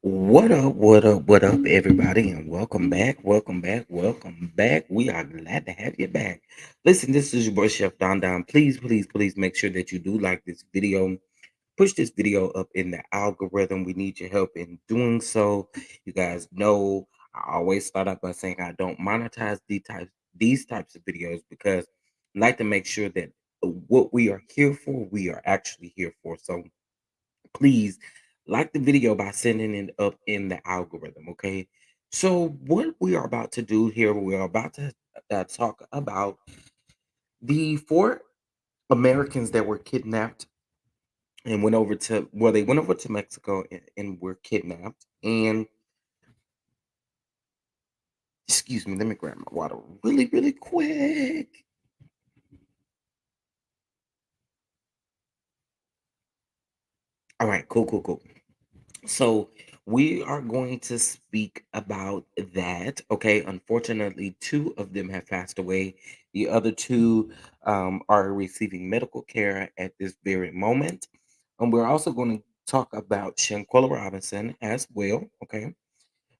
What up, what up, what up, everybody, and welcome back, welcome back, welcome back. We are glad to have you back. Listen, this is your boy Chef Don Don. Please, please, please make sure that you do like this video. Push this video up in the algorithm. We need your help in doing so. You guys know I always start out by saying I don't monetize these types of videos because I like to make sure that what we are here for, we are actually here for. So please like the video by sending it up in the algorithm. Okay. So, what we are about to do here, we are about to talk about the four Americans that were kidnapped and went over to, well, they went over to Mexico and were kidnapped. And, excuse me, let me grab my water really, really quick. All right, cool, cool, cool. So we are going to speak about that. Okay. Unfortunately, two of them have passed away. The other two are receiving medical care at this very moment. And we're also going to talk about Shanquella Robinson as well. Okay.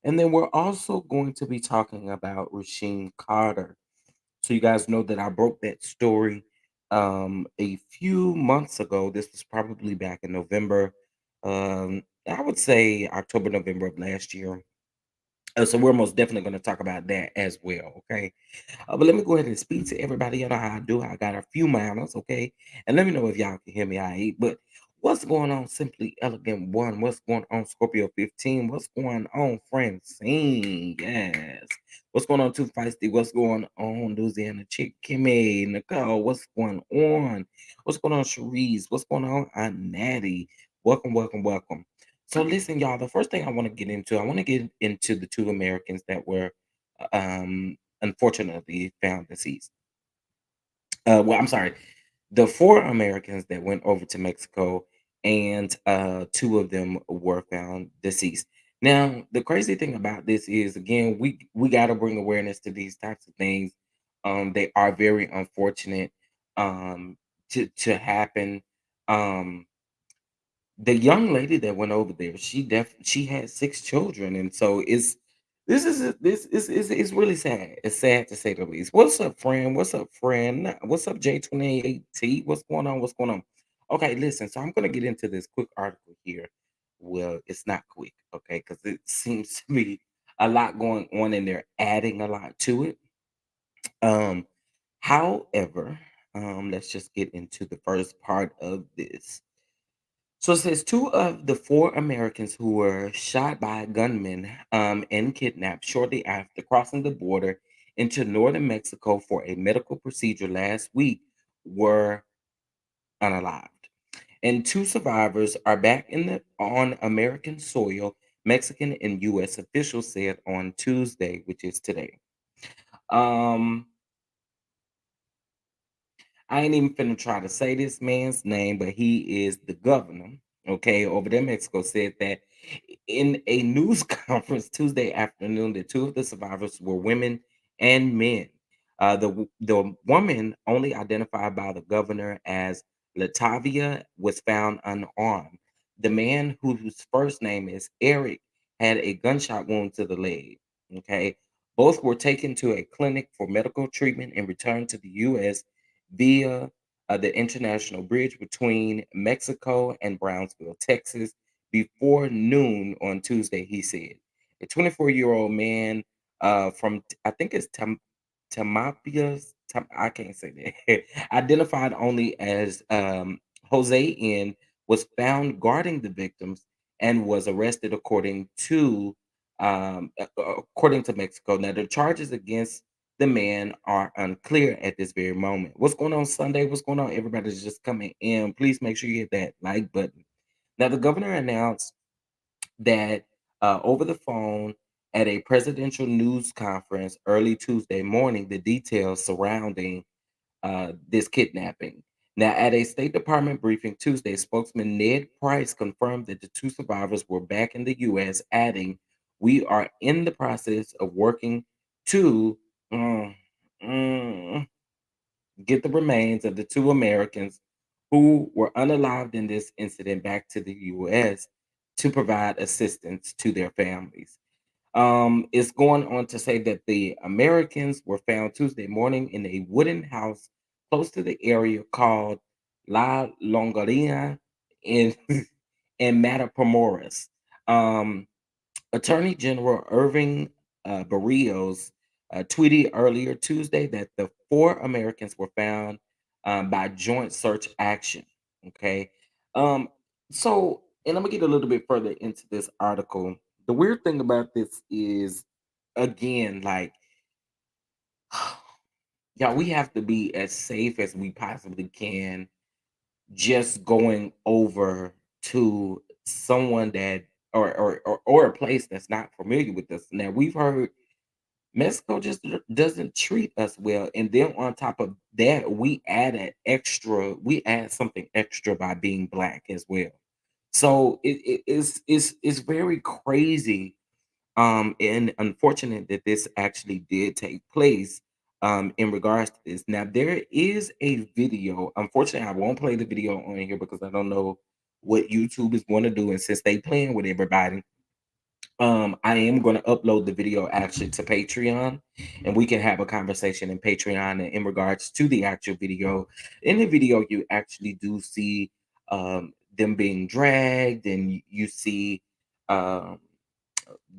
And then we're also going to be talking about Rasheem Carter. So you guys know that I broke that story a few months ago. This was probably back in November. I would say October, November of last year. So we're most definitely going to talk about that as well. Okay. But let me go ahead and speak to everybody. You know how I do. I got a few minors, okay? And let me know if y'all can hear me. I eat. But what's going on, Simply Elegant One? What's going on, Scorpio 15? What's going on, Francine? Yes. What's going on, Too Feisty? What's going on, Louisiana Chick? Kimmy, Nicole? What's going on? What's going on, Cherise? What's going on, Aunt Natty? Welcome, welcome, welcome. So listen, y'all. The first thing I want to get into, I want to get into the two Americans that were unfortunately found deceased. Well, I'm sorry, the four Americans that went over to Mexico, and two of them were found deceased. Now, the crazy thing about this is, again, we got to bring awareness to these types of things. They are very unfortunate to happen. Um, the young lady that went over there, she had 6 children, and so this is really sad. It's sad to say the least. What's up, friend? What's up, friend? What's up, J28T? What's going on? What's going on? Okay, listen. So I'm gonna get into this quick article here. Well, it's not quick, okay, because it seems to be a lot going on, and they're adding a lot to it. Um, however, let's just get into the first part of this. So it says two of the four Americans who were shot by gunmen and kidnapped shortly after crossing the border into northern Mexico for a medical procedure last week were unalived. And two survivors are back on American soil, Mexican and US officials said on Tuesday, which is today. Um I ain't even finna try to say this man's name, but he is the governor, okay, over there in Mexico, said that in a news conference Tuesday afternoon that two of the survivors were women and men. The woman, only identified by the governor as Latavia, was found unarmed. The man, whose first name is Eric, had a gunshot wound to the leg. Okay, both were taken to a clinic for medical treatment and returned to the U.S. via the international bridge between Mexico and Brownsville, Texas, before noon on Tuesday, he said. A 24-year-old man from, I think it's Tamapias, I can't say that, identified only as Jose N, was found guarding the victims and was arrested according to Mexico. Now, the charges against the man are unclear at this very moment. What's going on Sunday? What's going on? Everybody's just coming in. Please make sure you hit that like button. Now, the governor announced that over the phone at a presidential news conference early Tuesday morning the details surrounding this kidnapping. Now, at a State Department briefing Tuesday, spokesman Ned Price confirmed that the two survivors were back in the U.S., adding, "We are in the process of working to mm, mm, get the remains of the two Americans who were unalived in this incident back to the U.S." to provide assistance to their families. It's going on to say that the Americans were found Tuesday morning in a wooden house close to the area called La Longoria in in Matamoros. Um, Attorney General Irving Barrios tweeted earlier Tuesday that the four Americans were found by joint search action. Okay. Um, and I'm going to get a little bit further into this article. The weird thing about this is, again, like, yeah, we have to be as safe as we possibly can just going over to someone that or a place that's not familiar with us. Now we've heard Mexico just doesn't treat us well, and then on top of that, we add something extra by being black as well. So it's very crazy and unfortunate that this actually did take place in regards to this. Now, there is a video. Unfortunately, I won't play the video on here because I don't know what YouTube is going to do. And since they playing with everybody, I am going to upload the video actually to Patreon, and we can have a conversation in Patreon in regards to the actual video. In the video, you actually do see them being dragged, and you see um,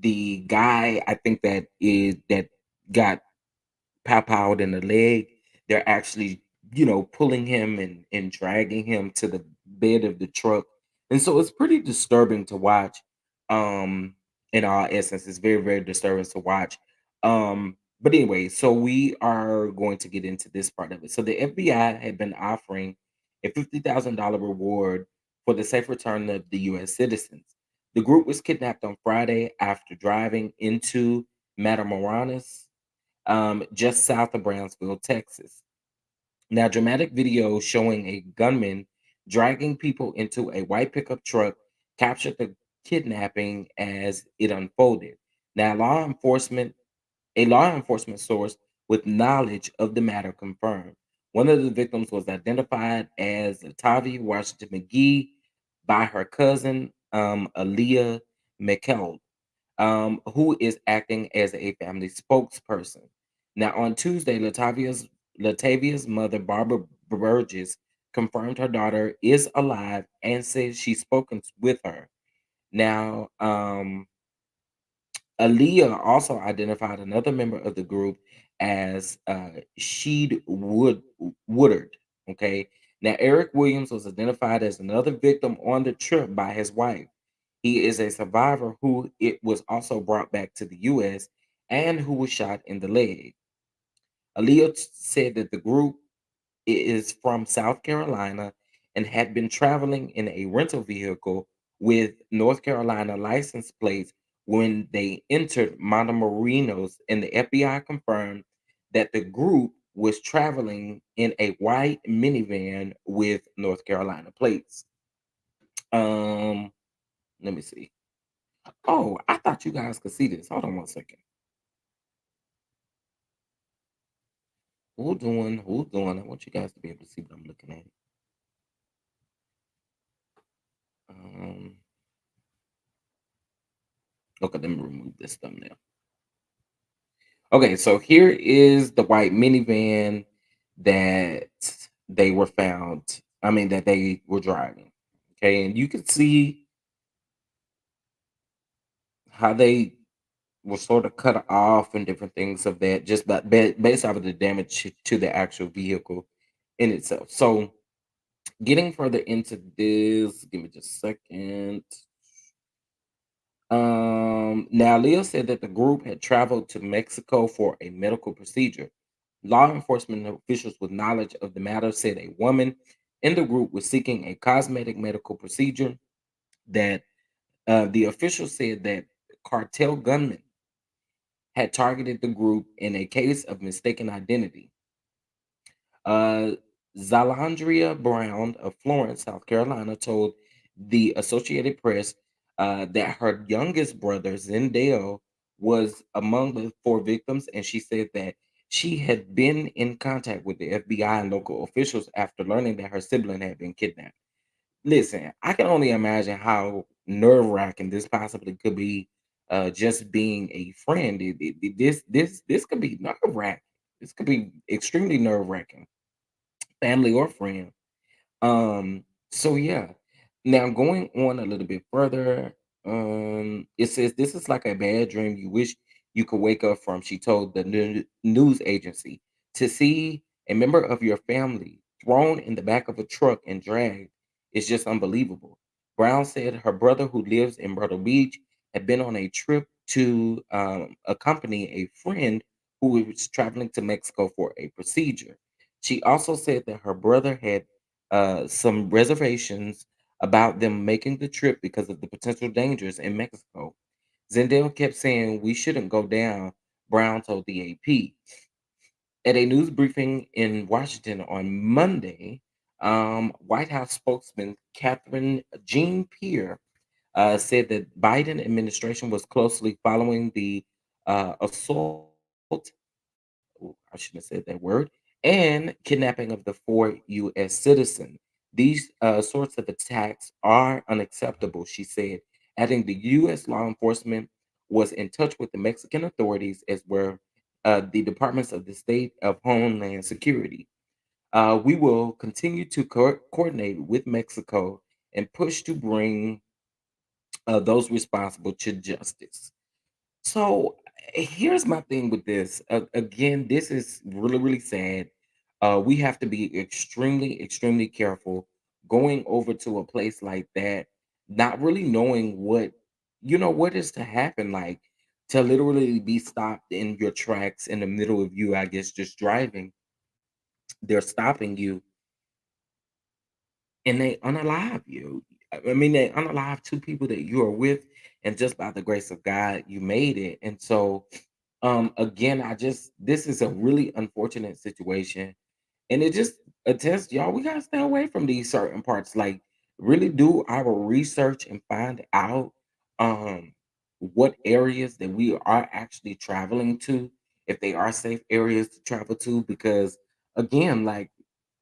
the guy, I think that got powed in the leg, they're actually, pulling him and dragging him to the bed of the truck. And so it's pretty disturbing to watch. Um, in all essence, it's very, very disturbing to watch. But anyway, so we are going to get into this part of it. So the FBI had been offering a $50,000 reward for the safe return of the US citizens. The group was kidnapped on Friday after driving into Matamoros, just south of Brownsville, Texas. Now, dramatic video showing a gunman dragging people into a white pickup truck captured the kidnapping as it unfolded. Now, a law enforcement source with knowledge of the matter confirmed. One of the victims was identified as Tavi Washington McGee by her cousin, Aaliyah McKell, who is acting as a family spokesperson. Now, on Tuesday, Latavia's mother, Barbara Burgess, confirmed her daughter is alive and says she's spoken with her. Now, Aaliyah also identified another member of the group as Woodard. Okay. Now, Eric Williams was identified as another victim on the trip by his wife. He is a survivor who it was also brought back to the US and who was shot in the leg. Aaliyah said that the group is from South Carolina and had been traveling in a rental vehicle with North Carolina license plates when they entered Matamoros, and the FBI confirmed that the group was traveling in a white minivan with North Carolina plates. Um, Let me see. Oh, I thought you guys could see this. Hold on one second. Who's doing? I want you guys to be able to see what I'm looking at. Um, okay, let me remove this thumbnail. Okay, so here is the white minivan that they were found. I mean, that they were driving. Okay, and you can see how they were sort of cut off and different things of that, just based off of the damage to the actual vehicle in itself. So, getting further into this, give me just a second. Now, Leo said that the group had traveled to Mexico for a medical procedure. Law enforcement officials with knowledge of the matter said a woman in the group was seeking a cosmetic medical procedure. That the officials said that cartel gunmen had targeted the group in a case of mistaken identity. Uh, Zalandria Brown of Florence, South Carolina, told the Associated Press that her youngest brother, Zendale, was among the four victims, and she said that she had been in contact with the FBI and local officials after learning that her sibling had been kidnapped. Listen, I can only imagine how nerve wracking this possibly could be just being a friend. This could be nerve wracking. This could be extremely nerve wracking, family or friend. So yeah. Now going on a little bit further, it says this is like a bad dream you wish you could wake up from, she told the news agency. To see a member of your family thrown in the back of a truck and dragged is just unbelievable. Brown said her brother, who lives in Myrtle Beach, had been on a trip to accompany a friend who was traveling to Mexico for a procedure. She also said that her brother had some reservations about them making the trip because of the potential dangers in Mexico. Zendel kept saying, "We shouldn't go down," Brown told the AP. At a news briefing in Washington on Monday, White House spokesman Catherine Jean Pierre said that Biden administration was closely following the assault, ooh, I shouldn't have said that word, and kidnapping of the four U.S. citizens. These sorts of attacks are unacceptable, she said, adding the U.S. law enforcement was in touch with the Mexican authorities as were the departments of the State of Homeland Security. We will continue to coordinate with Mexico and push to bring those responsible to justice. So here's my thing with this. Again, this is really, really sad. We have to be extremely, extremely careful going over to a place like that, not really knowing what is to happen. Like to literally be stopped in your tracks in the middle of you, I guess, just driving. They're stopping you and they unalive you. I mean, they unalive two people that you are with, and just by the grace of God, you made it. And so, again, this is a really unfortunate situation, and it just attests, y'all, we gotta stay away from these certain parts. Like, really do our research and find out um what areas that we are actually traveling to, if they are safe areas to travel to, because again, like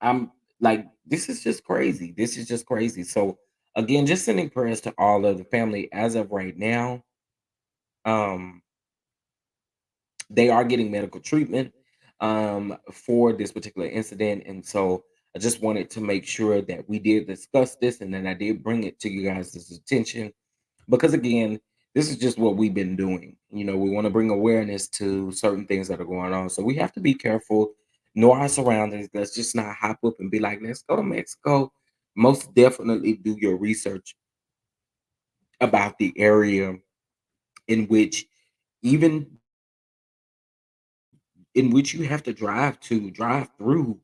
I'm like, this is just crazy. This is just crazy. So again, just sending prayers to all of the family as of right now. Um, they are getting medical treatment for this particular incident. And so I just wanted to make sure that we did discuss this and then I did bring it to you guys' attention because, again, this is just what we've been doing. We want to bring awareness to certain things that are going on. So we have to be careful, know our surroundings. Let's just not hop up and be like, let's go to Mexico. Most definitely do your research about the area in which, even in which you have to drive through,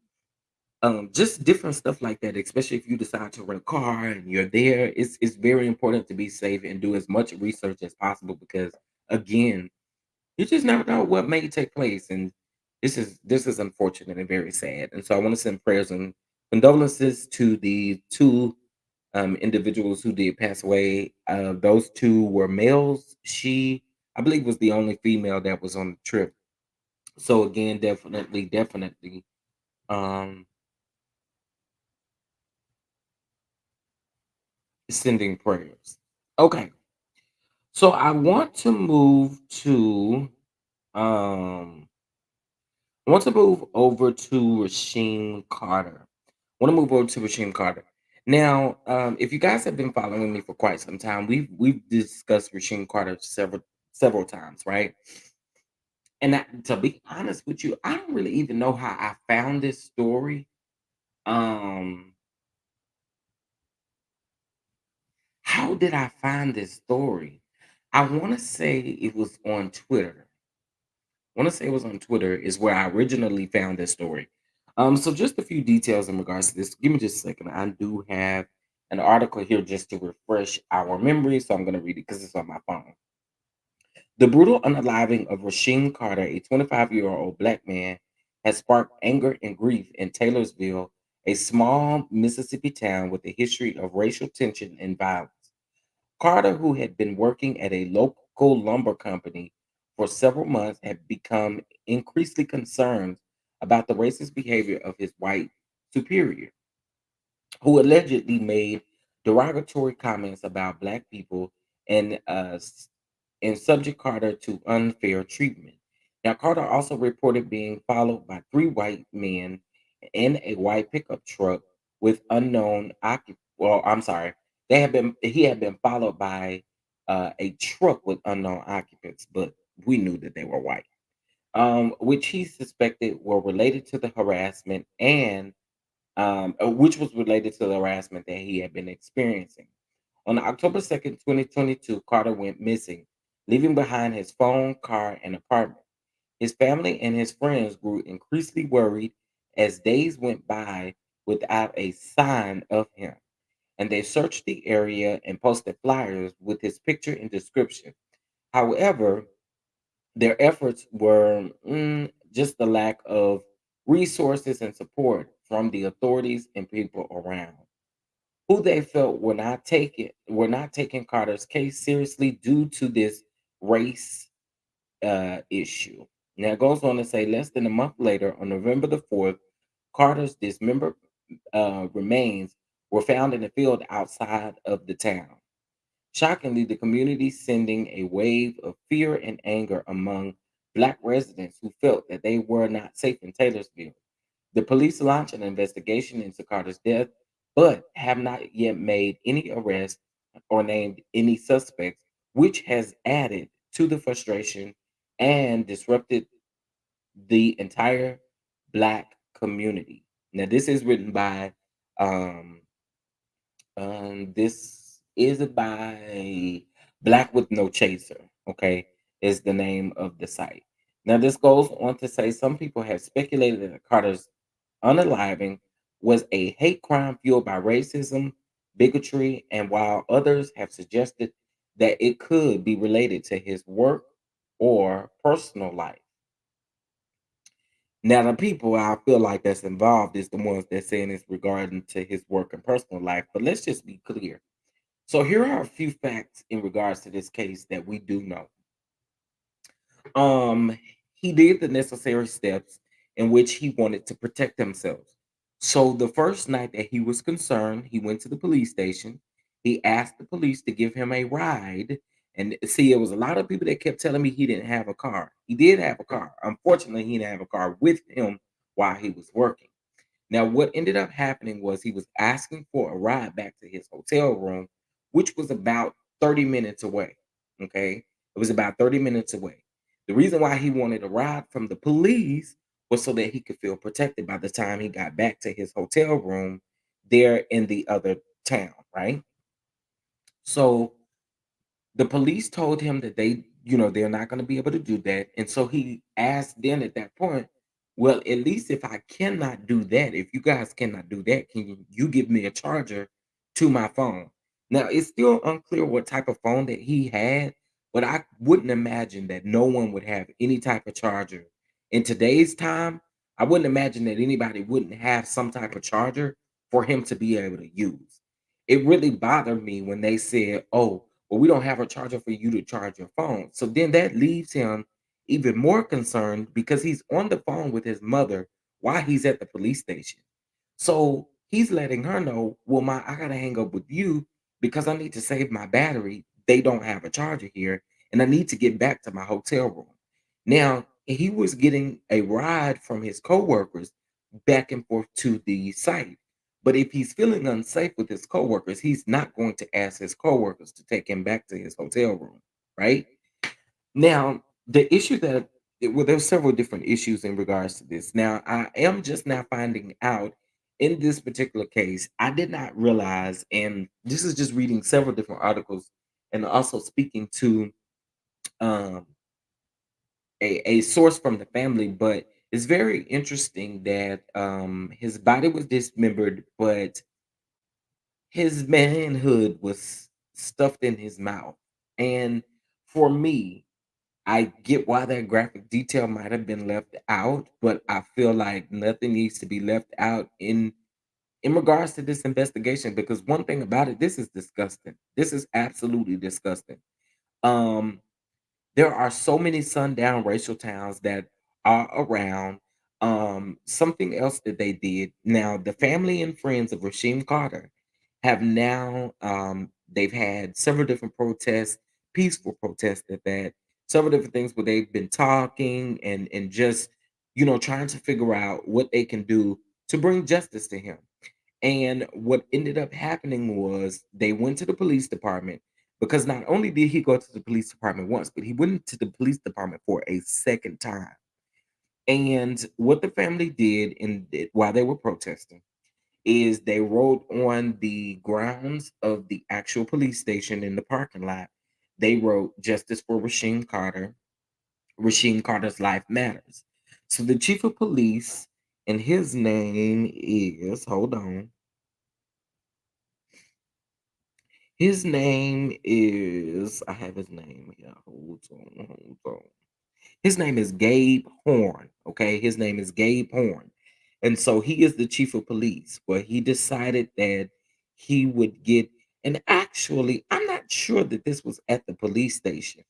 just different stuff like that, especially if you decide to rent a car and you're there. It's very important to be safe and do as much research as possible because, again, you just never know what may take place. And this is unfortunate and very sad. And so I want to send prayers and condolences to the two individuals who did pass away. Those two were males. She, I believe, was the only female that was on the trip. So again, definitely, definitely, um, sending prayers. Okay, so um I want to move over to Rasheem Carter. Want to move over to Rasheem Carter. Now, if you guys have been following me for quite some time, we've discussed Rasheem Carter several times, right? And to be honest with you, I don't really even know how I found this story. Um, how did I find this story? I want to say it was on Twitter. Want to say it was on Twitter is where I originally found this story. So just a few details in regards to this. Give me just a second. I do have an article here just to refresh our memory, so I'm going to read it because it's on my phone. The brutal unaliving of Rasheem Carter, a 25-year-old black man, has sparked anger and grief in Taylorsville, a small Mississippi town with a history of racial tension and violence. Carter, who had been working at a local lumber company for several months, had become increasingly concerned about the racist behavior of his white superior, who allegedly made derogatory comments about black people and and subject Carter to unfair treatment. Now, Carter also reported being followed by three white men in a white pickup truck with unknown occupants. Well, I'm sorry, he had been followed by a truck with unknown occupants, but we knew that they were white, which he suspected were related to the harassment and which was related to the harassment that he had been experiencing. On October 2nd, 2022, Carter went missing, leaving behind his phone, car, and apartment. His family and his friends grew increasingly worried as days went by without a sign of him, and they searched the area and posted flyers with his picture and description. However, their efforts were just the lack of resources and support from the authorities and people around, who they felt were not taking Carter's case seriously due to this race issue. Now it goes on to say less than a month later, on November the 4th, Carter's dismembered remains were found in a field outside of the town. Shockingly, the community sending a wave of fear and anger among Black residents who felt that they were not safe in Taylorsville. The police launched an investigation into Carter's death, but have not yet made any arrests or named any suspects, which has added to the frustration and disrupted the entire Black community. Now, this is written by um, this is by Black with No Chaser, okay, is the name of the site. Now, this goes on to say some people have speculated that Carter's unaliving was a hate crime fueled by racism, bigotry, and while others have suggested that it could be related to his work or personal life. Now, the people I feel like that's involved is the ones that saying it's regarding to his work and personal life. But let's just be clear. So here are a few facts in regards to this case that we do know. Um, he did the necessary steps in which he wanted to protect himself. So the first night that he was concerned, he went to the police station. He asked the police to give him a ride. And see, it was a lot of people that kept telling me he didn't have a car. He did have a car. Unfortunately, he didn't have a car with him while he was working. Now, what ended up happening was he was asking for a ride back to his hotel room, which was about 30 minutes away. Okay. It was about 30 minutes away. The reason why he wanted a ride from the police was so that he could feel protected by the time he got back to his hotel room there in the other town, right? So the police told him that they're not going to be able to do that. And so he asked them at that point, well, at least if I cannot do that, if you guys cannot do that, can you give me a charger to my phone? Now, it's still unclear what type of phone that he had, but I wouldn't imagine that no one would have any type of charger. In today's time, I wouldn't imagine that anybody wouldn't have some type of charger for him to be able to use. It really bothered me when they said, oh, well, we don't have a charger for you to charge your phone. So then that leaves him even more concerned because he's on the phone with his mother while he's at the police station. So he's letting her know, well, I gotta hang up with you because I need to save my battery. They don't have a charger here, and I need to get back to my hotel room. Now, he was getting a ride from his coworkers back and forth to the site. But if he's feeling unsafe with his coworkers, he's not going to ask his coworkers to take him back to his hotel room, right? Now, the issue well, there's several different issues in regards to this. Now, I am just now finding out in this particular case, I did not realize, and this is just reading several different articles and also speaking to um, a source from the family, but it's very interesting that his body was dismembered, but his manhood was stuffed in his mouth. And for me, I get why that graphic detail might have been left out, but I feel like nothing needs to be left out in regards to this investigation because one thing about it, this is disgusting. This is absolutely disgusting. Um there are so many sundown racial towns that are around. Something else that they did. Now, the family and friends of Rasheem Carter, have now they've had several different protests, peaceful protests at that, several different things where they've been talking and just trying to figure out what they can do to bring justice to him. And what ended up happening was they went to the police department because not only did he go to the police department once, but he went to the police department for a second time. And what the family did while they were protesting is they wrote on the grounds of the actual police station in the parking lot, they wrote "Justice for Rasheem Carter. Rasheem Carter's life matters." So the chief of police, and his name is, hold on, his name is, I have his name here. Hold on, hold on. His name is Gabe Horn. Okay, his name is Gabe Horn. And so he is the chief of police. Well, he decided that he would get, and actually, I'm not sure that this was at the police station.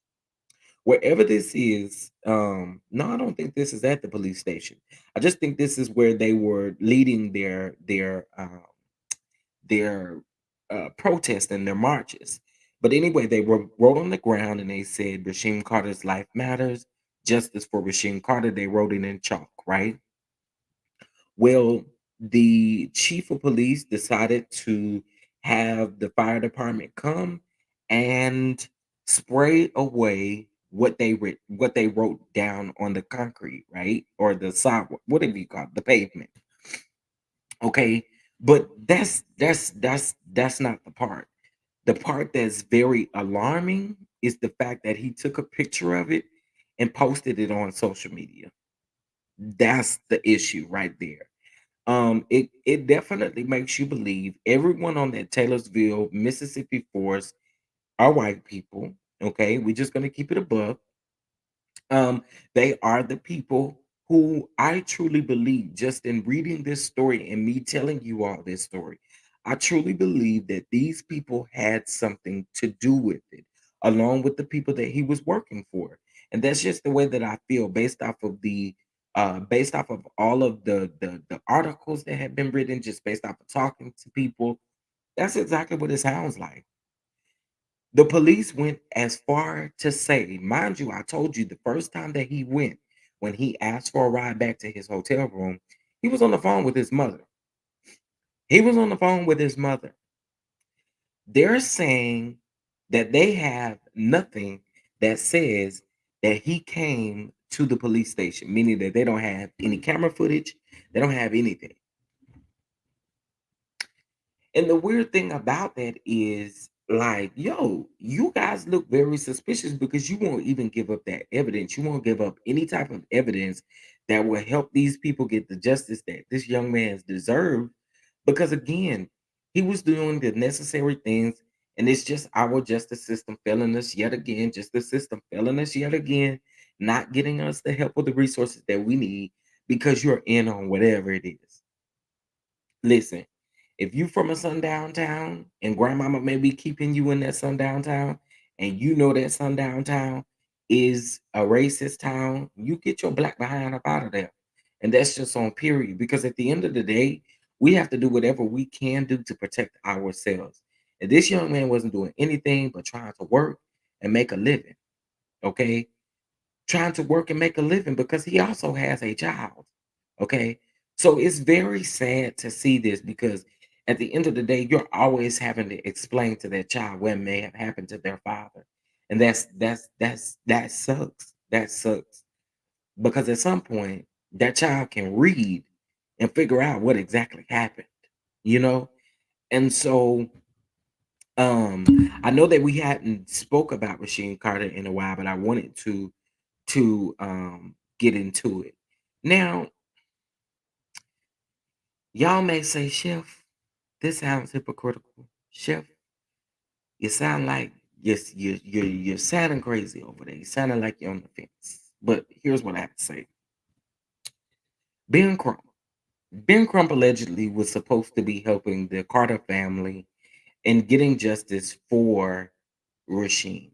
Wherever this is, no, I don't think this is at the police station. I just think this is where they were leading their protests and their marches. But anyway, they wrote on the ground and they said Rasheem Carter's life matters, justice for Rasheem Carter. They wrote it in chalk, right? Well, the chief of police decided to have the fire department come and spray away what they wrote down on the concrete, right? Or the sidewalk, whatever you call it, the pavement. Okay. But that's not the part. The part that's very alarming is the fact that he took a picture of it and posted it on social media. That's the issue right there. It definitely makes you believe everyone on that Taylorsville, Mississippi force are white people. Okay, we're just gonna keep it above. They are the people who I truly believe, just in reading this story and me telling you all this story, I truly believe that these people had something to do with it, along with the people that he was working for. And that's just the way that I feel based off of all of the articles that have been written, just based off of talking to people. That's exactly what it sounds like. The police went as far to say, mind you, I told you the first time that he went, when he asked for a ride back to his hotel room, he was on the phone with his mother. He was on the phone with his mother. They're saying that they have nothing that says that he came to the police station, meaning that they don't have any camera footage, they don't have anything. And the weird thing about that is, like, yo, you guys look very suspicious because you won't even give up that evidence. You won't give up any type of evidence that will help these people get the justice that this young man's deserved. Because again, he was doing the necessary things, and it's just our justice system failing us yet again, just the system failing us yet again, not getting us the help or the resources that we need because you're in on whatever it is. Listen, if you from a sundown town and grandmama may be keeping you in that sundown town, and you know that sundown town is a racist town, you get your black behind up out of there. And that's just on period. Because at the end of the day, we have to do whatever we can do to protect ourselves. And this young man wasn't doing anything but trying to work and make a living. Okay, trying to work and make a living because he also has a child. Okay. So it's very sad to see this because at the end of the day, you're always having to explain to that child what may have happened to their father. And that sucks. That sucks. Because at some point, that child can read and figure out what exactly happened, you know? And so I know that we hadn't spoke about Rasheem Carter in a while, but I wanted to get into it. Now, y'all may say, Chef, this sounds hypocritical. Chef, you sound like you're sounding crazy over there. You sounding like you're on the fence. But here's what I have to say. Ben Crump. Ben Crump allegedly was supposed to be helping the Carter family in getting justice for Rasheem.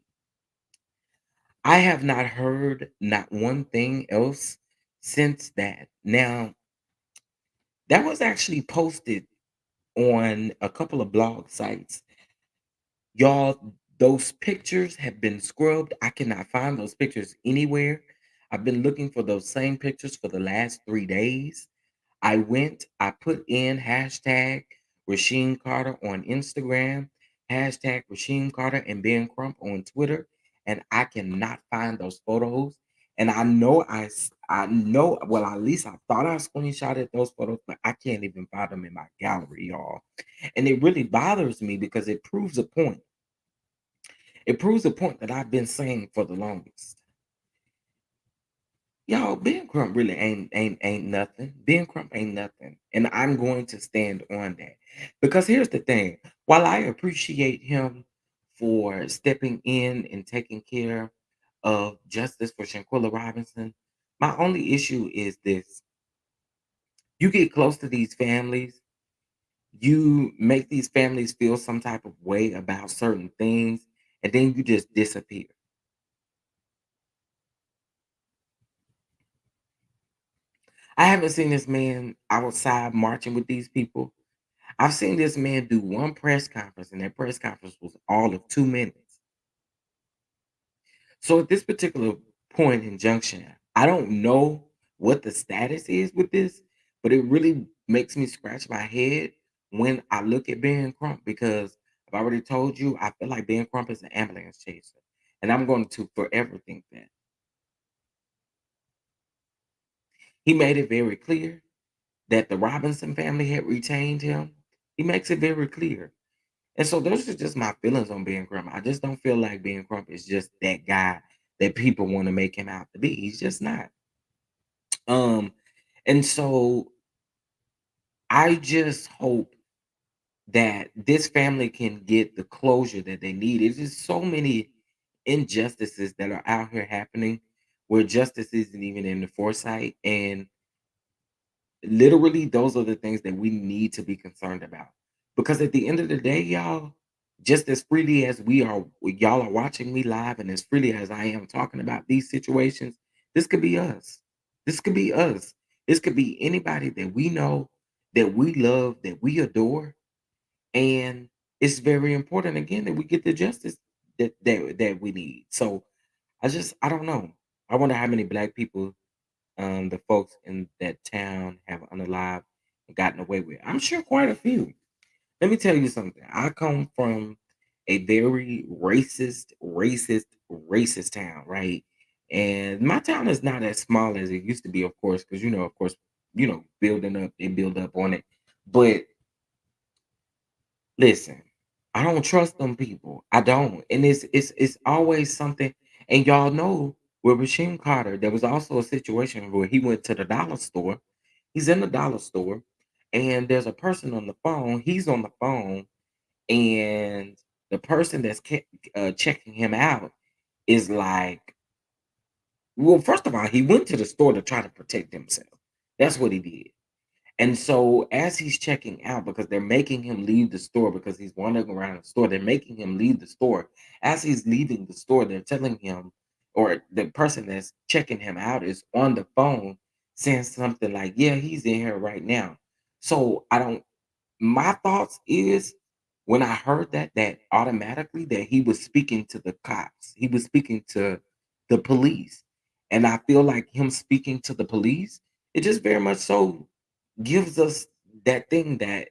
I have not heard not one thing else since that. Now, that was actually posted. on a couple of blog sites. Y'all, those pictures have been scrubbed. I cannot find those pictures anywhere. I've been looking for those same pictures for the last 3 days. I put in hashtag Rasheem Carter on Instagram, hashtag Rasheem Carter and Ben Crump on Twitter, and I cannot find those photos. And I know, well, at least I thought I screenshotted those photos, but I can't even find them in my gallery, y'all. And it really bothers me because it proves a point. It proves a point that I've been saying for the longest. Y'all, Ben Crump really ain't nothing. Ben Crump ain't nothing. And I'm going to stand on that. Because here's the thing. While I appreciate him for stepping in and taking care of justice for Shanquella Robinson, my only issue is this. You get close to these families, you make these families feel some type of way about certain things, and then you just disappear. I haven't seen this man outside marching with these people. I've seen this man do one press conference, and that press conference was all of 2 minutes. So at this particular point in junction, I don't know what the status is with this, but it really makes me scratch my head when I look at Ben Crump because I've already told you I feel like Ben Crump is an ambulance chaser. And I'm going to forever think that. He made it very clear that the Robinson family had retained him. He makes it very clear. And so those are just my feelings on Ben Crump. I just don't feel like Ben Crump is just that guy that people want to make him out to be. He's just not. Um, and so I just hope that this family can get the closure that they need. It's just so many injustices that are out here happening where justice isn't even in the foresight. And literally, those are the things that we need to be concerned about. Because at the end of the day, y'all, just as freely as y'all are watching me live, and as freely as I am talking about these situations, this could be us. This could be us. This could be anybody that we know, that we love, that we adore. And it's very important again that we get the justice that we need. So I don't know. I wonder how many black people the folks in that town have unalived and gotten away with. I'm sure quite a few. Let me tell you something. I come from a very racist town, right? And my town is not as small as it used to be, of course, because of course, building up, they build up on it. But listen, I don't trust them people. I don't. And it's always something. And y'all know with Rasheem Carter, there was also a situation where he went to the dollar store. He's in the dollar store, and there's a person on the phone. He's on the phone, and the person that's checking him out is like, well, first of all, he went to the store to try to protect himself. That's what he did. And so as he's checking out, because they're making him leave the store because he's wandering around the store, they're making him leave the store. As he's leaving the store, they're telling him, or the person that's checking him out is on the phone saying something like, yeah, he's in here right now. So I don't, my thoughts is when I heard that automatically that he was speaking to the cops, he was speaking to the police. And I feel like him speaking to the police, it just very much so gives us that thing that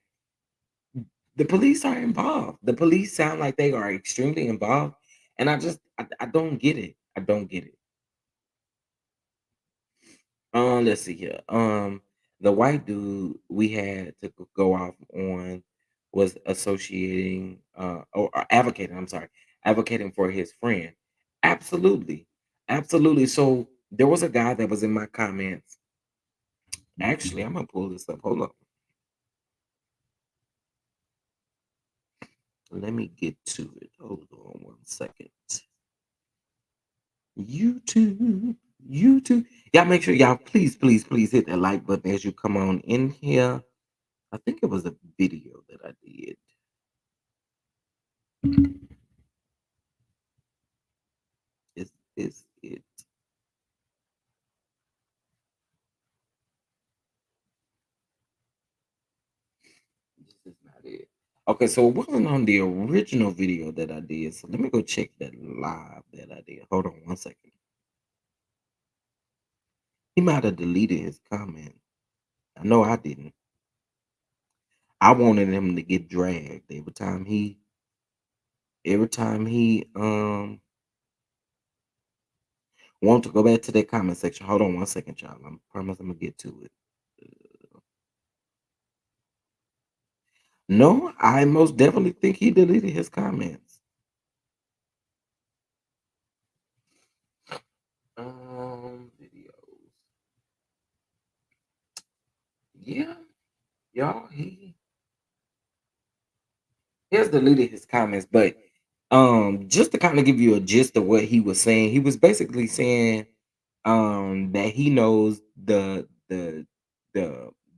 the police are involved. The police sound like they are extremely involved, and I don't get it. I don't get it. Let's see here. The white dude we had to go off on was associating or advocating. I'm sorry, advocating for his friend. Absolutely, absolutely. So there was a guy that was in my comments. Actually, I'm gonna pull this up. Hold up. Let me get to it. Hold on 1 second. YouTube, YouTube. Y'all make sure y'all please, please, please hit that like button as you come on in here. I think it was a video that I did. Is it? This is not Okay, so it wasn't on the original video that I did. So let me go check that live that I did. Hold on one second. He might have deleted his comment. I know I didn't. I wanted him to get dragged every time he want to go back to that comment section. Hold on one second, y'all. I promise I'm gonna get to it. No, I most definitely think he deleted his comments. Videos. Yeah, y'all. He has deleted his comments, but just to kind of give you a gist of what he was saying, he was basically saying that he knows the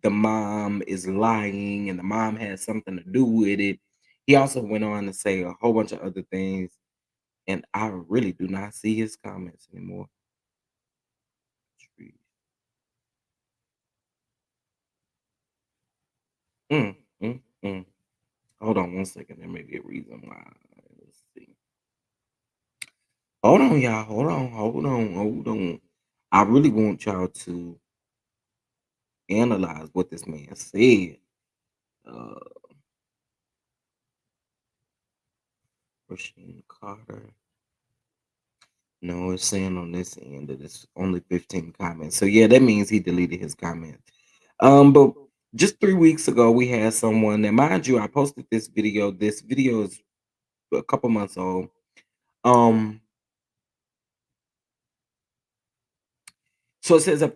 the mom is lying and the mom has something to do with it. He also went on to say a whole bunch of other things, and I really do not see his comments anymore. Mm, mm, mm. Hold on one second. There may be a reason why. Let's see. Hold on, y'all. Hold on. I really want y'all to analyze what this man said. Uh, Rasheem Carter. No, it's saying on this end that it's only 15 comments. So yeah, that means he deleted his comments. But just 3 weeks ago, we had someone that, mind you, I posted this video. This video is a couple months old. Um, so it says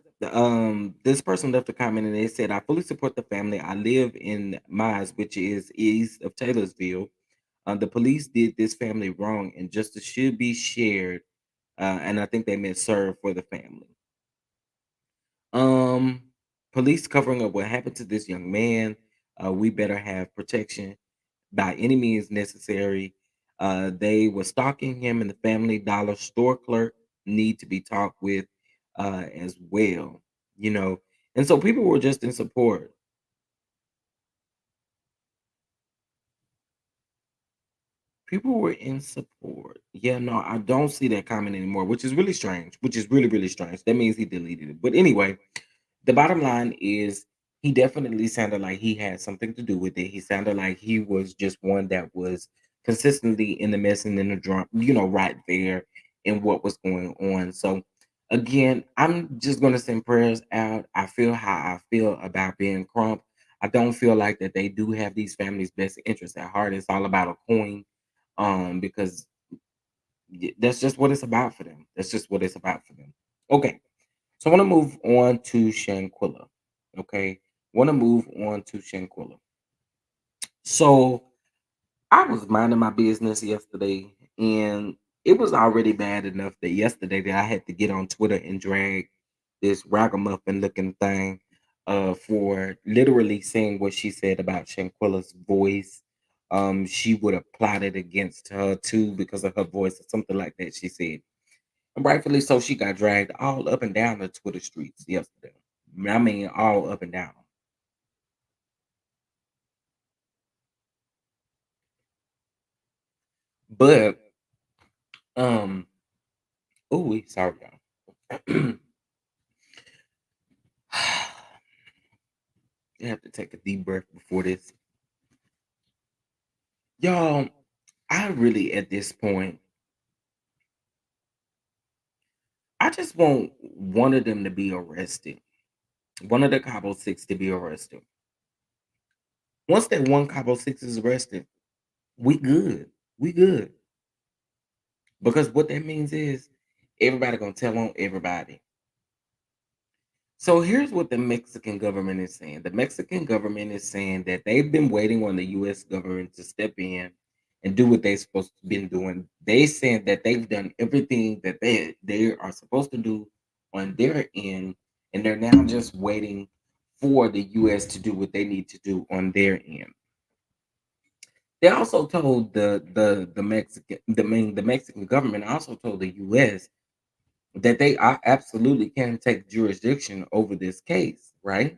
this person left a comment and they said, I fully support the family. I live in Mize, which is east of Taylorsville. The police did this family wrong and justice should be shared. And I think they meant served for the family. Um, Police covering up what happened to this young man. We better have protection by any means necessary. They were stalking him, and the Family Dollar store clerk need to be talked with as well. You know, and so people were just in support. People were in support. Yeah, no, I don't see that comment anymore, which is really strange. Which is really really strange. That means he deleted it. But anyway, the bottom line is he definitely sounded like he had something to do with it. He sounded like he was just one that was consistently in the mess and in the drum, right there in what was going on. So again, I'm just gonna send prayers out. I feel how I feel about being Crump. I don't feel like that they do have these families' best interests at heart. It's all about a coin. Because that's just what it's about for them. That's just what it's about for them. Okay. So I want to move on to Shanquella. Okay. Want to move on to Shanquella. So I was minding my business yesterday, and it was already bad enough that yesterday that I had to get on Twitter and drag this ragamuffin looking thing for literally saying what she said about Shanquella's voice. She would have plotted against her too because of her voice or something like that, she said. And rightfully so, she got dragged all up and down the Twitter streets yesterday. I mean, all up and down. But um, oh, sorry, y'all. You have to take a deep breath before this, y'all. I really, at this point, I just want one of them to be arrested. One of the Cabo Six to be arrested. Once that one Cabo Six is arrested, we good. We good. Because what that means is everybody gonna tell on everybody. So here's what the Mexican government is saying. The Mexican government is saying that they've been waiting on the US government to step in and do what they're supposed to been doing. They said that they've done everything that they are supposed to do on their end, and they're now just waiting for the US to do what they need to do on their end. They also told the Mexican government also told the US that they are absolutely can take jurisdiction over this case, right?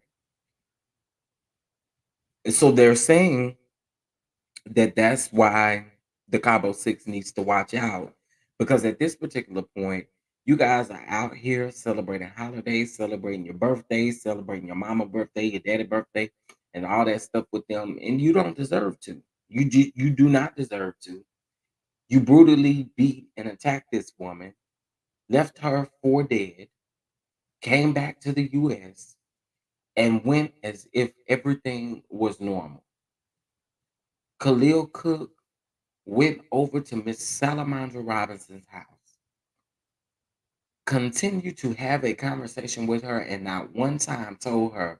And so they're saying that's why the Cabo Six needs to watch out, because at this particular point, you guys are out here celebrating holidays, celebrating your birthdays, celebrating your mama birthday, your daddy birthday, and all that stuff with them, and you don't deserve to. You do not deserve to. You brutally beat and attacked this woman, left her for dead, came back to the U.S. and went as if everything was normal. Khalil Cook went over to Miss Salamandra Robinson's house, continued to have a conversation with her, and not one time told her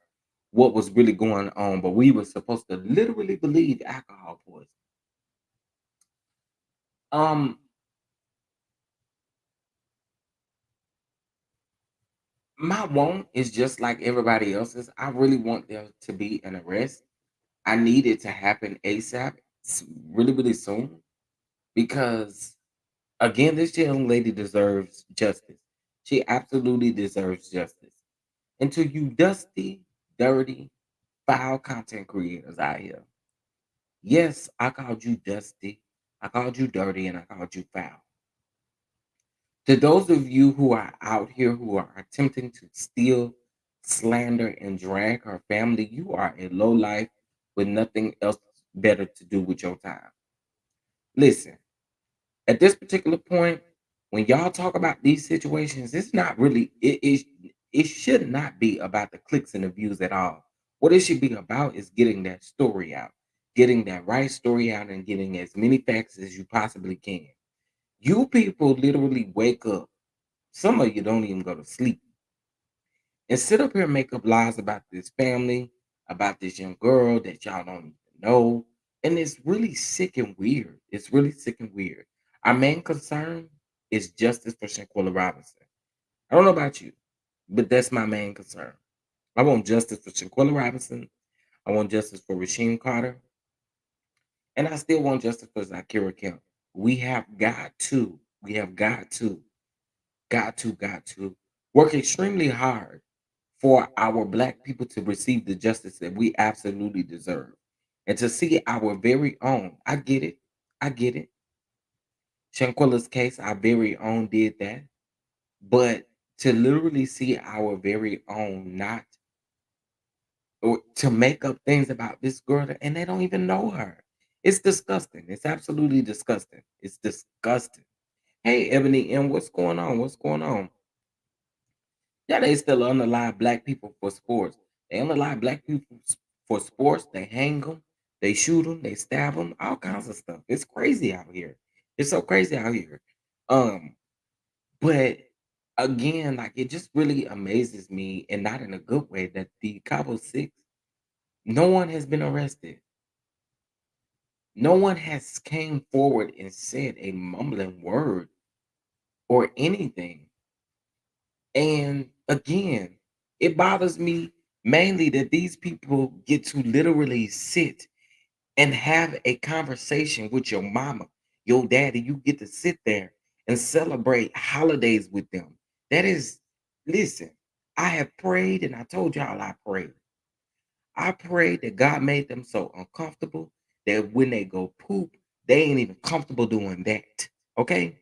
what was really going on. But we were supposed to literally believe alcohol poisoning. Um, my want is just like everybody else's. I really want there to be an arrest. I need it to happen ASAP, really, really soon, because again, this young lady deserves justice. She absolutely deserves justice. And to you dusty, dirty, foul content creators out here, yes, I called you dusty, I called you dirty, and I called you foul. To those of you who are out here who are attempting to steal, slander, and drag her family, you are a low life with nothing else better to do with your time. Listen, at this particular point, when y'all talk about these situations, it's not really it should not be about the clicks and the views at all. What it should be about is getting that story out, getting that right story out, and getting as many facts as you possibly can. You people literally wake up. Some of you don't even go to sleep and sit up here and make up lies about this family, about this young girl that y'all don't even know. And it's really sick and weird. It's really sick and weird. Our main concern is justice for Shanquella Robinson. I don't know about you, but that's my main concern. I want justice for Shanquella Robinson. I want justice for Rasheem Carter. And I still want justice for Zakira Kemp. We have we have got to work extremely hard for our black people to receive the justice that we absolutely deserve and to see our very own. I get it. I get it. Shanquella's case, our very own did that. But to literally see our very own not or to make up things about this girl and they don't even know her. It's disgusting. It's absolutely disgusting. It's disgusting. Hey, Ebony M, what's going on? What's going on? Yeah, they still underline black people for sports. They underline black people for sports. They hang them, they shoot them, they stab them, all kinds of stuff. It's crazy out here. It's so crazy out here. Um, but again, like it just really amazes me, and not in a good way, that the Cabo Six, no one has been arrested. No one has came forward and said a mumbling word or anything. And again, it bothers me mainly that these people get to literally sit and have a conversation with your mama, your daddy. You get to sit there and celebrate holidays with them. That is, listen, I have prayed and I told y'all I prayed. I prayed that God made them so uncomfortable that when they go poop, they ain't even comfortable doing that. Okay?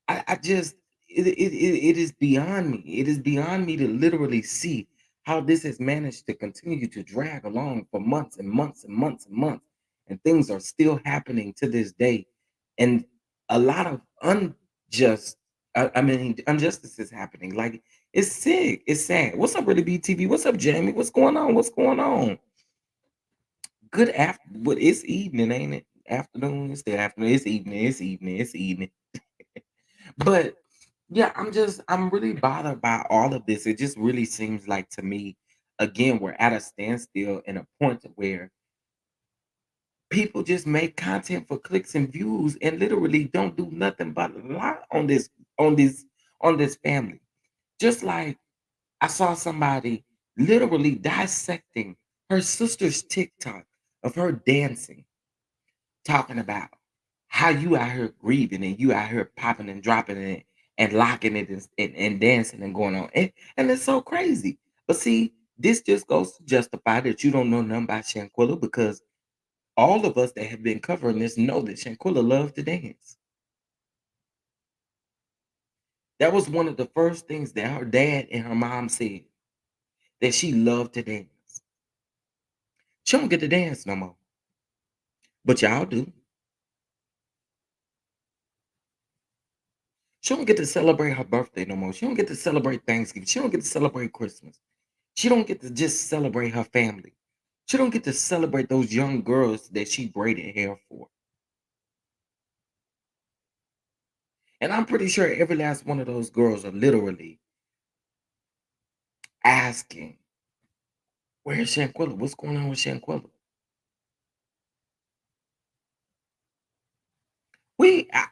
I just it is beyond me. It is beyond me to literally see how this has managed to continue to drag along for months and months and months and months, and things are still happening to this day, and a lot of unjust. I mean, injustice is happening. Like it's sick. It's sad. What's up, really BTV? What's up, Jamie? What's going on? What's going on? Good after. What it's evening, ain't it? Afternoon. It's the afternoon. It's evening. It's evening. It's evening. But yeah, I'm really bothered by all of this. It just really seems like to me, again, we're at a standstill and a point where people just make content for clicks and views and literally don't do nothing but lie on this on this family. Just like I saw somebody literally dissecting her sister's TikTok of her dancing, talking about how you out here grieving and you out here popping and dropping it and locking it and dancing and going on. And it's so crazy. But see, this just goes to justify that you don't know nothing about Shanquilla because All of us that have been covering this know that Shanquella loved to dance. That was one of the first things that her dad and her mom said, that she loved to dance. She don't get to dance no more, but y'all do. She don't get to celebrate her birthday no more. She don't get to celebrate Thanksgiving. She don't get to celebrate Christmas. She don't get to just celebrate her family. She don't get to celebrate those young girls that she braided hair for. And I'm pretty sure every last one of those girls are literally asking, "Where's Shanquella? What's going on with Shanquella?"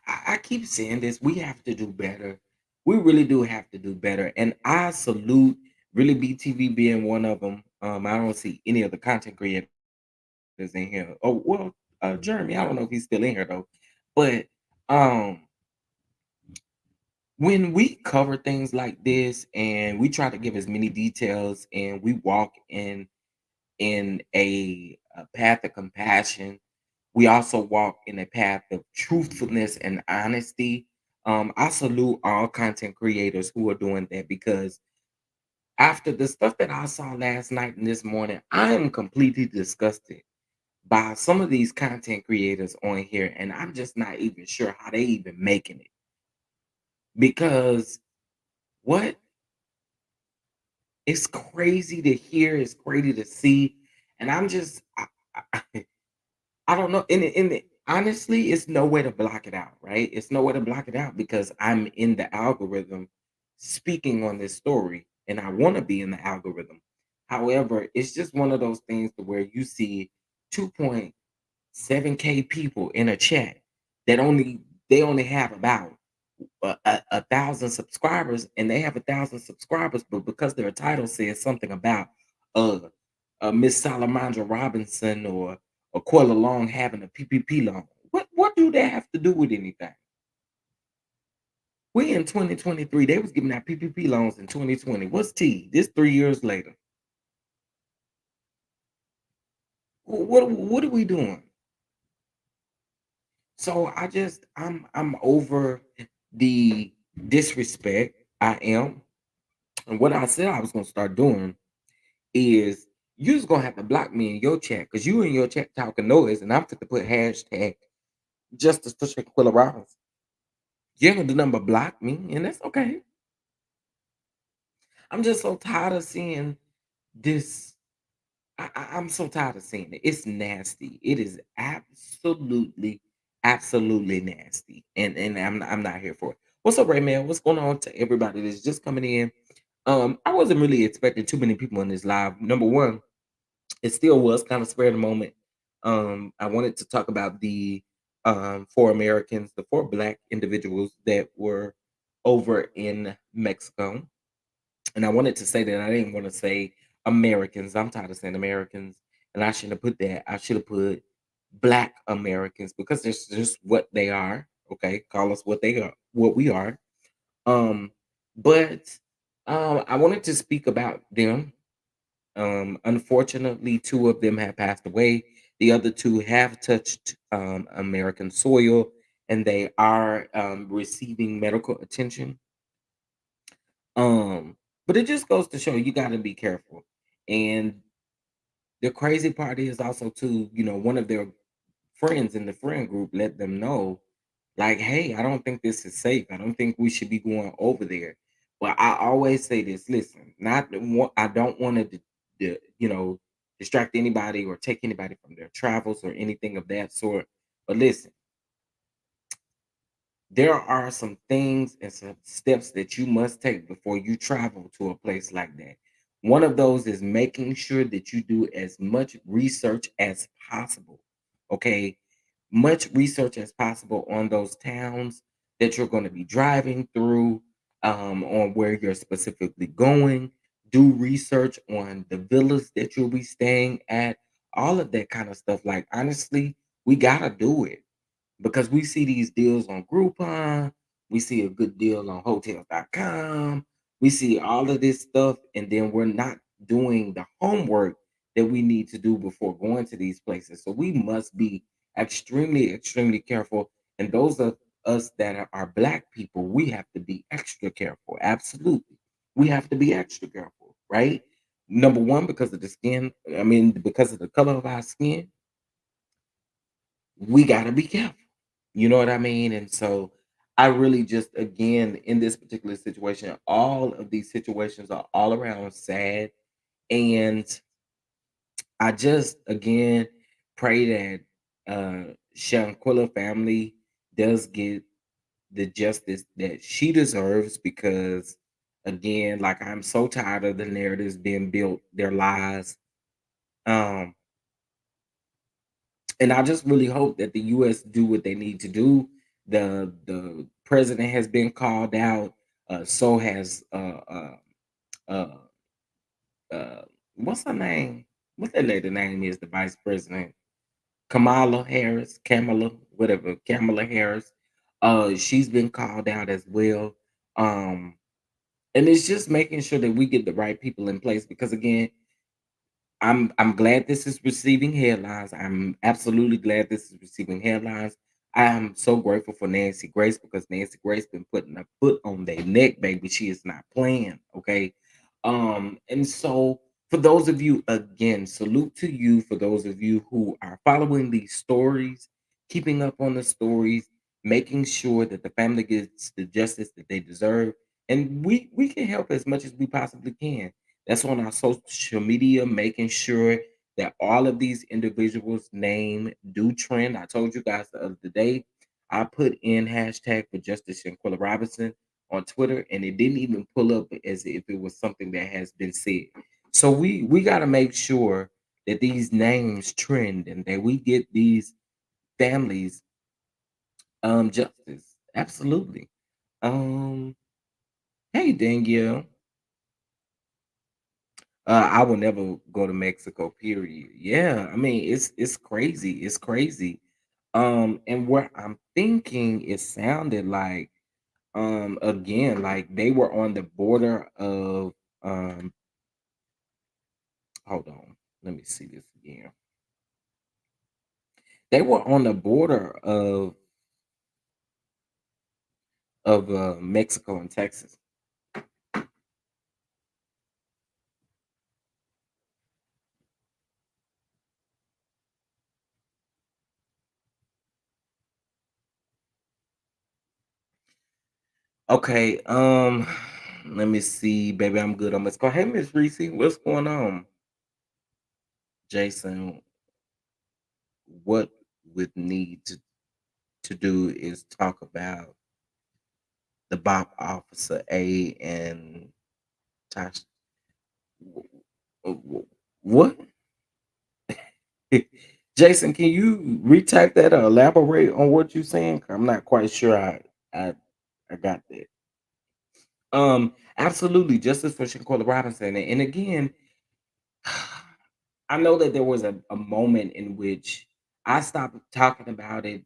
I keep saying this. We have to do better. We really do have to do better. And I salute really BTV being one of them. I don't see any of the content creators in here. Oh well, Jeremy. I don't know if he's still in here though. But um, when we cover things like this and we try to give as many details and we walk in a path of compassion, we also walk in a path of truthfulness and honesty. I salute all content creators who are doing that because after the stuff that I saw last night and this morning, I am completely disgusted by some of these content creators on here, and I'm just not even sure how they even making it. Because what it's crazy to hear, it's crazy to see, and I, I don't know. Honestly, it's no way to block it out, right? It's no way to block it out because I'm in the algorithm speaking on this story and I want to be in the algorithm. However, it's just one of those things to where you see 2.7K people in a chat that they only have about a thousand subscribers and they have 1,000 subscribers, but because their title says something about uh, Miss Salamandra Robinson or Quella Long having a PPP loan, what do that have to do with anything? We in 2023, they was giving out PPP loans in 2020. What's T? This 3 years later. What are we doing? So I'm over the disrespect. I am. And what I said I was gonna start doing is you just gonna have to block me in your chat because you in your chat talking noise, and I'm fit to put hashtag justice for Shaquilla Robbins. You ain't gonna do nothing but block me, and that's okay. I'm just so tired of seeing this. I'm so tired of seeing it. It's nasty. It is absolutely nasty, and I'm not here for it. What's up, Ray Man? What's going on to everybody that's just coming in? I wasn't really expecting too many people in this live. Number one, it still was kind of spare the moment. I wanted to talk about the four Americans, the four Black individuals that were over in Mexico. And I wanted to say that I didn't want to say Americans. I'm tired of saying Americans. And I shouldn't have put that. I should have put Black Americans because it's just what they are. Okay. Call us what they are, what we are. Um, but I wanted to speak about them. Unfortunately, two of them have passed away. The other two have touched American soil and they are receiving medical attention. But it just goes to show you got to be careful. And the crazy part is also too, one of their friends in the friend group let them know, like, hey, I don't think this is safe. I don't think we should be going over there. But I always say this: listen, I don't want to, distract anybody or take anybody from their travels or anything of that sort. But listen, there are some things and some steps that you must take before you travel to a place like that. One of those is making sure that you do as much research as possible. Okay. Much research as possible on those towns that you're going to be driving through, on where you're specifically going. Do research on the villas that you'll be staying at, all of that kind of stuff. Like, honestly, we got to do it because we see these deals on Groupon, we see a good deal on hotels.com, we see all of this stuff, and then we're not doing the homework that we need to do before going to these places. So we must be extremely, extremely careful. And those of us that are black people, we have to be extra careful. Absolutely. We have to be extra careful, right? Number one, because of the skin, I mean, because of the color of our skin, we got to be careful. You know what I mean? And so I really just, again, in this particular situation, all of these situations are all around sad. And I just, again, pray that Shanquella family does get the justice that she deserves because, again, like I'm so tired of the narratives being built, their lies. Um, and I just really hope that the U.S. do what they need to do. The president has been called out. So has uh, uh, what's her name? What that lady name is? The vice president, Kamala, whatever, Kamala Harris. She's been called out as well. Um, and it's just making sure that we get the right people in place because again, I'm glad this is receiving headlines. I'm absolutely glad this is receiving headlines. I am so grateful for Nancy Grace because Nancy Grace been putting a foot on their neck, baby. She is not playing, okay? And so for those of you, again, salute to you for those of you who are following these stories, keeping up on the stories, making sure that the family gets the justice that they deserve. And we can help as much as we possibly can. That's on our social media, making sure that all of these individuals' name do trend. I told you guys the other day, I put in hashtag for Justice Shanquella Robinson on Twitter, and it didn't even pull up as if it was something that has been said. So we got to make sure that these names trend and that we get these families justice. Absolutely. Um, hey Danielle. I will never go to Mexico, period. Yeah, I mean it's crazy. It's crazy. And what I'm thinking it sounded like again, like they were on the border of um hold on, let me see this again. They were on the border of Mexico and Texas. Okay, let me see, baby. I'm good on this call. Hey Miss Reese, what's going on? Jason, what would need to do is talk about the Bob Officer A and Tosh. What? Jason, can you retype that or elaborate on what you're saying? I'm not quite sure I I got that. Absolutely, justice for Shanquella Robinson. And again, I know that there was a moment in which I stopped talking about it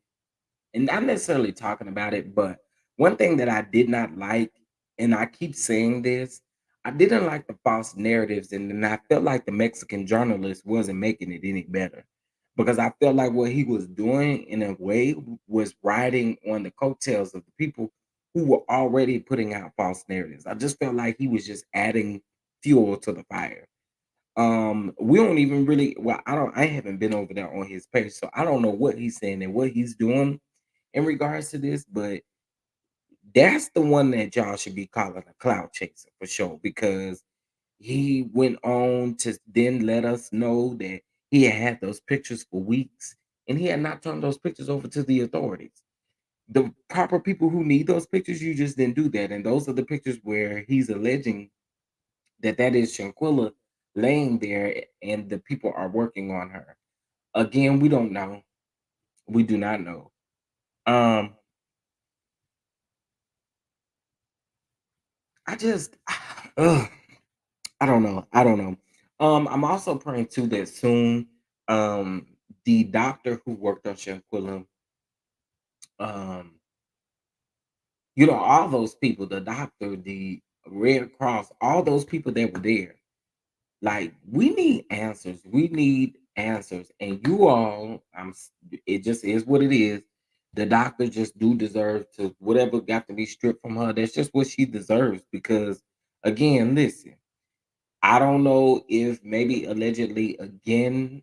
and not necessarily talking about it, but one thing that I did not like, and I keep saying this, I didn't like the false narratives, and then I felt like the Mexican journalist wasn't making it any better because I felt like what he was doing in a way was riding on the coattails of the people who were already putting out false narratives. I just felt like he was just adding fuel to the fire. We don't even really well, I haven't been over there on his page, so I don't know what he's saying and what he's doing in regards to this, but that's the one that y'all should be calling a cloud chaser for sure because he went on to then let us know that he had those pictures for weeks and he had not turned those pictures over to the authorities. The proper people who need those pictures, you just didn't do that. And those are the pictures where he's alleging that is Shanquilla laying there and the people are working on her. Again, we don't know. We do not know. Um, I just ugh, I don't know. I don't know. I'm also praying too that soon, um, the doctor who worked on Shanquilla, um, all those people, the doctor, the Red Cross, all those people that were there, Like, we need answers. We need answers. And you all, it just is what it is. The doctor just do deserve to whatever got to be stripped from her. That's just what she deserves. Because again, listen, I don't know if maybe allegedly again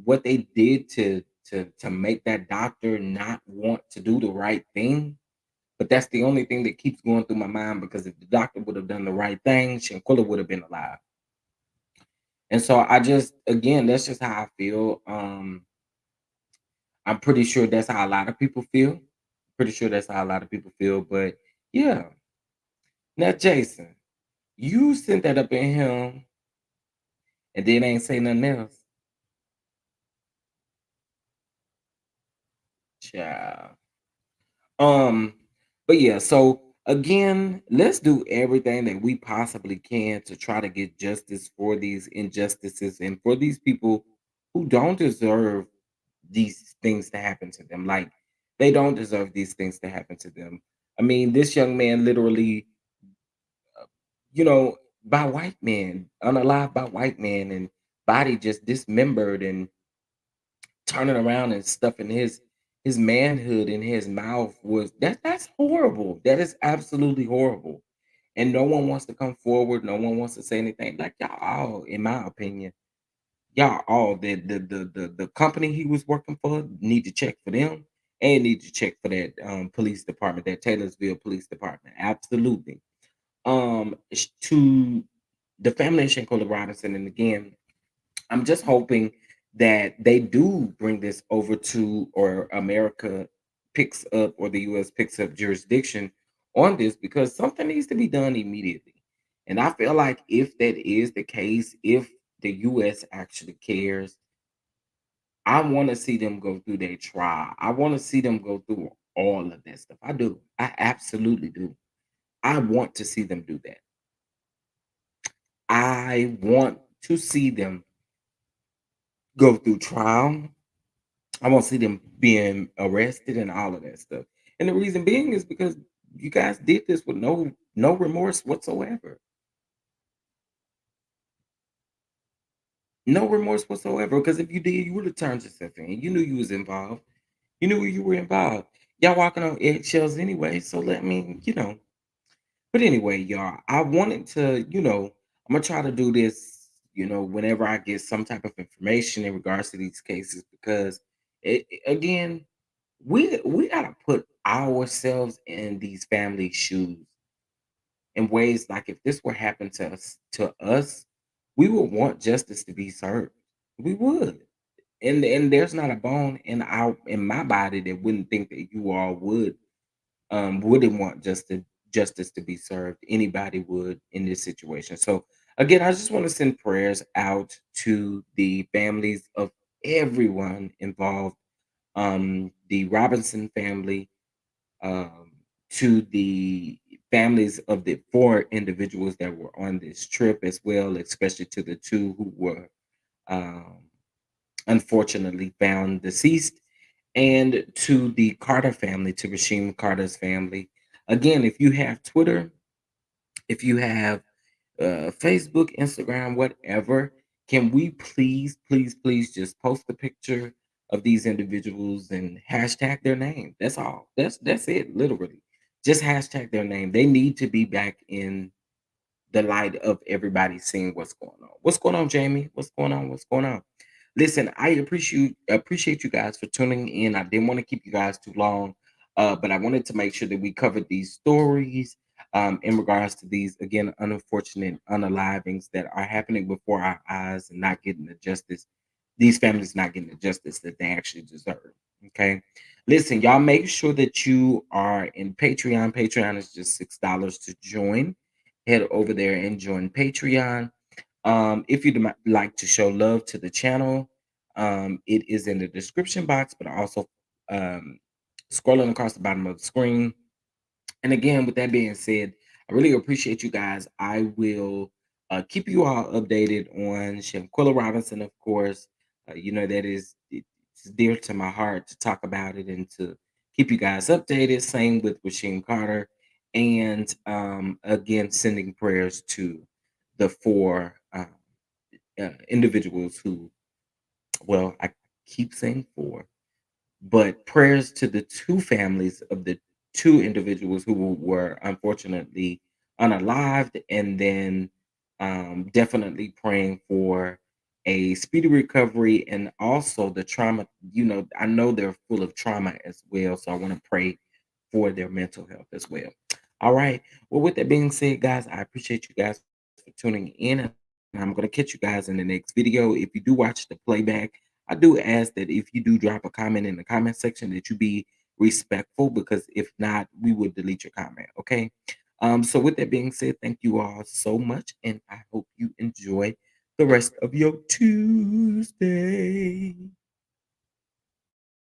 what they did to make that doctor not want to do the right thing. But that's the only thing that keeps going through my mind because if the doctor would have done the right thing, Shanquella would have been alive. And so I just again, that's just how I feel. I'm pretty sure that's how a lot of people feel. Pretty sure that's how a lot of people feel. But yeah. Now, Jason, you sent that up in him and then ain't say nothing else. Child. Um, but yeah, so again, let's do everything that we possibly can to try to get justice for these injustices and for these people who don't deserve these things to happen to them. Like, they don't deserve these things to happen to them. I mean, this young man literally, you know, by white men, unalive by white men, and body just dismembered and turning around and stuffing his manhood in his mouth was that's horrible. That is absolutely horrible. And no one wants to come forward. No one wants to say anything. Like y'all all, in my opinion, y'all all the company he was working for need to check for them and need to check for that police department, that Taylorsville Police Department. Absolutely. To the family of Shankola Robinson, and again, I'm just hoping that they do bring this over to, or America picks up, or the US picks up jurisdiction on this because something needs to be done immediately. And I feel like if that is the case, if the US actually cares, I want to see them go through their trial. I want to see them go through all of that stuff. I do. I absolutely do. I want to see them do that. I want to see them go through trial. I won't see them being arrested and all of that stuff. And the reason being is because you guys did this with no remorse whatsoever. No remorse whatsoever. Because if you did, you would have turned yourself in. You knew you was involved. You knew you were involved. Y'all walking on eggshells anyway. So let me, But anyway, y'all, I wanted to, I'm gonna try to do this, whenever I get some type of information in regards to these cases, because again, we gotta put ourselves in these family shoes in ways like if this were happen to us, we would want justice to be served. We would. And there's not a bone in my body that wouldn't think that you all wouldn't want justice to be served. Anybody would in this situation. So again, I just want to send prayers out to the families of everyone involved, the Robinson family, um, to the families of the four individuals that were on this trip as well, especially to the two who were um, unfortunately found deceased, and to the Carter family, to Rasheem Carter's family. Again, if you have Twitter, if you have Facebook, Instagram, whatever, can we please, please, please just post a picture of these individuals and hashtag their name? That's all. That's it, literally. Just hashtag their name. They need to be back in the light of everybody seeing what's going on. What's going on, Jamie? What's going on? What's going on? Listen, I appreciate you guys for tuning in. I didn't want to keep you guys too long, but I wanted to make sure that we covered these stories in regards to these again unfortunate unalivings that are happening before our eyes and not getting the justice. These families not getting the justice that they actually deserve. Okay, listen, y'all. Make sure that you are in Patreon. Patreon is just $6 to join. Head over there and join Patreon. If you'd like to show love to the channel, it is in the description box, but also um, scrolling across the bottom of the screen. And again, with that being said, I really appreciate you guys. I will keep you all updated on Shanquella Robinson, of course. That it's dear to my heart to talk about it and to keep you guys updated. Same with Rasheem Carter. And again, sending prayers to the four. individuals who, well, I keep saying four, but prayers to the two families of the two individuals who were unfortunately unalived, and then definitely praying for a speedy recovery, and also the trauma. I know they're full of trauma as well, so I want to pray for their mental health as well. All right. Well, with that being said, guys, I appreciate you guys for tuning in, and I'm going to catch you guys in the next video. If you do watch the playback, I do ask that if you do drop a comment in the comment section, that you be respectful, because if not, we will delete your comment. Okay. So with that being said, thank you all so much, and I hope you enjoy the rest of your Tuesday.